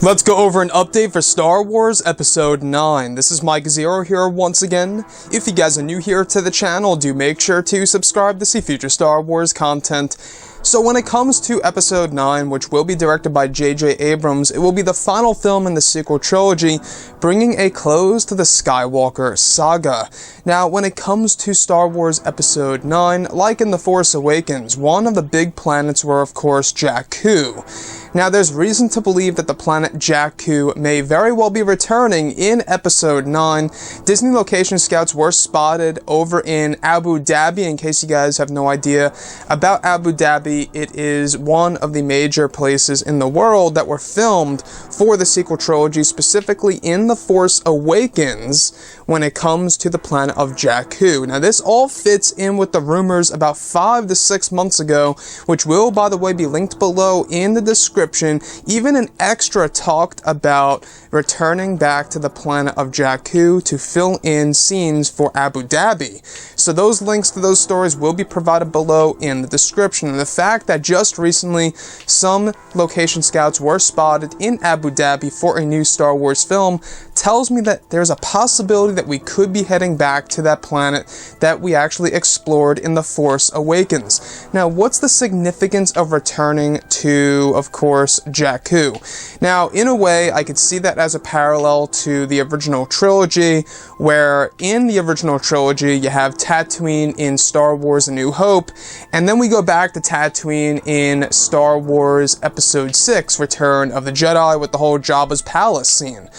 Let's go over an update for Star Wars Episode 9. This is Mike Zero here once again. If you guys are new here to the channel, do make sure to subscribe to see future Star Wars content. So when it comes to Episode 9, which will be directed by J.J. Abrams, it will be the final film in the sequel trilogy, bringing a close to the Skywalker saga. Now, when it comes to Star Wars Episode 9, like in The Force Awakens, one of the big planets were, of course, Jakku. Now, there's reason to believe that the planet Jakku may very well be returning in Episode 9. Disney location scouts were spotted over in Abu Dhabi. In case you guys have no idea about Abu Dhabi, it is one of the major places in the world that were filmed for the sequel trilogy, specifically in The Force Awakens, when it comes to the planet of Jakku. Now, this all fits in with the rumors about 5 to 6 months ago, which will, by the way, be linked below in the description. Even an extra talked about returning back to the planet of Jakku to fill in scenes for Abu Dhabi. So those links to those stories will be provided below in the description. And the fact that just recently some location scouts were spotted in Abu Dhabi for a new Star Wars film tells me that there's a possibility that we could be heading back to that planet that we actually explored in The Force Awakens. Now, what's the significance of returning to, of course, Jakku? Now, in a way, I could see that as a parallel to the original trilogy, where in the original trilogy, you have Tatooine in Star Wars A New Hope, and then we go back to Tatooine in Star Wars Episode 6, Return of the Jedi, with the whole Jabba's Palace scene.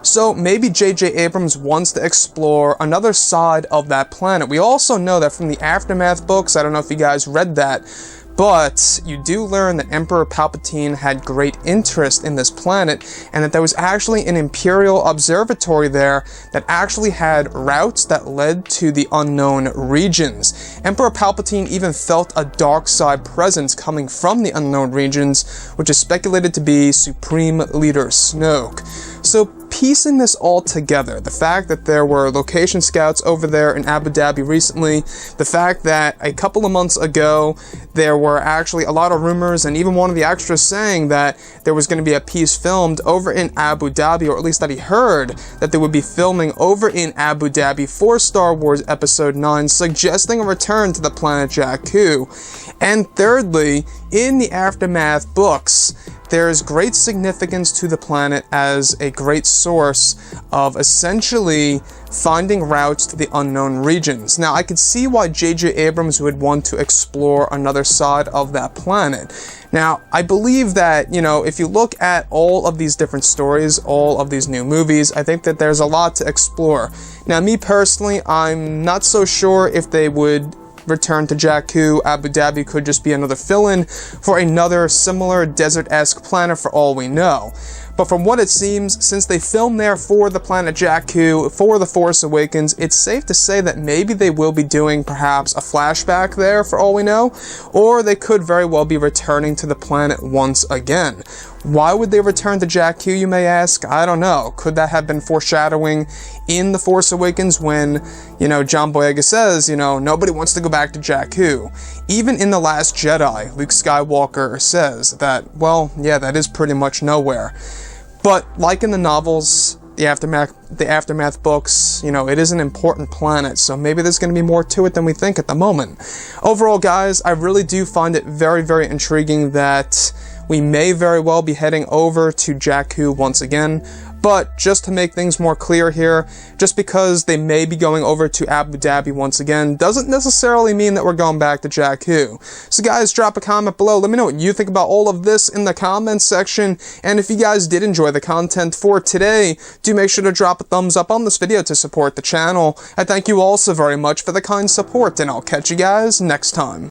So maybe J.J. Abrams wants to explore another side of that planet. We also know that from the Aftermath books, I don't know if you guys read that, but you do learn that Emperor Palpatine had great interest in this planet, and that there was actually an Imperial observatory there that actually had routes that led to the unknown regions. Emperor Palpatine even felt a dark side presence coming from the unknown regions, which is speculated to be Supreme Leader Snoke. So, piecing this all together, the fact that there were location scouts over there in Abu Dhabi recently, the fact that a couple of months ago there were actually a lot of rumors, and even one of the extras saying that there was going to be a piece filmed over in Abu Dhabi, or at least that he heard that they would be filming over in Abu Dhabi for Star Wars Episode 9, suggesting a return to the planet Jakku. And thirdly, in the Aftermath books, there is great significance to the planet as a great source of essentially finding routes to the unknown regions. Now, I could see why J.J. Abrams would want to explore another side of that planet. Now, I believe that, if you look at all of these different stories, all of these new movies, I think that there's a lot to explore. Now, me personally, I'm not so sure if they would return to Jakku. Abu Dhabi could just be another fill-in for another similar desert-esque planet for all we know. But from what it seems, since they filmed there for the planet Jakku, for The Force Awakens, it's safe to say that maybe they will be doing perhaps a flashback there for all we know, or they could very well be returning to the planet once again. Why would they return to Jakku, you may ask? I don't know. Could that have been foreshadowing in The Force Awakens when, John Boyega says, nobody wants to go back to Jakku? Even in The Last Jedi, Luke Skywalker says that, well, yeah, that is pretty much nowhere. But like in the novels, the Aftermath books, it is an important planet, so maybe there's going to be more to it than we think at the moment. Overall, guys, I really do find it very, very intriguing that we may very well be heading over to Jakku once again. But just to make things more clear here, just because they may be going over to Abu Dhabi once again doesn't necessarily mean that we're going back to Jakku. So guys, drop a comment below. Let me know what you think about all of this in the comments section. And if you guys did enjoy the content for today, do make sure to drop a thumbs up on this video to support the channel. I thank you all so very much for the kind support, and I'll catch you guys next time.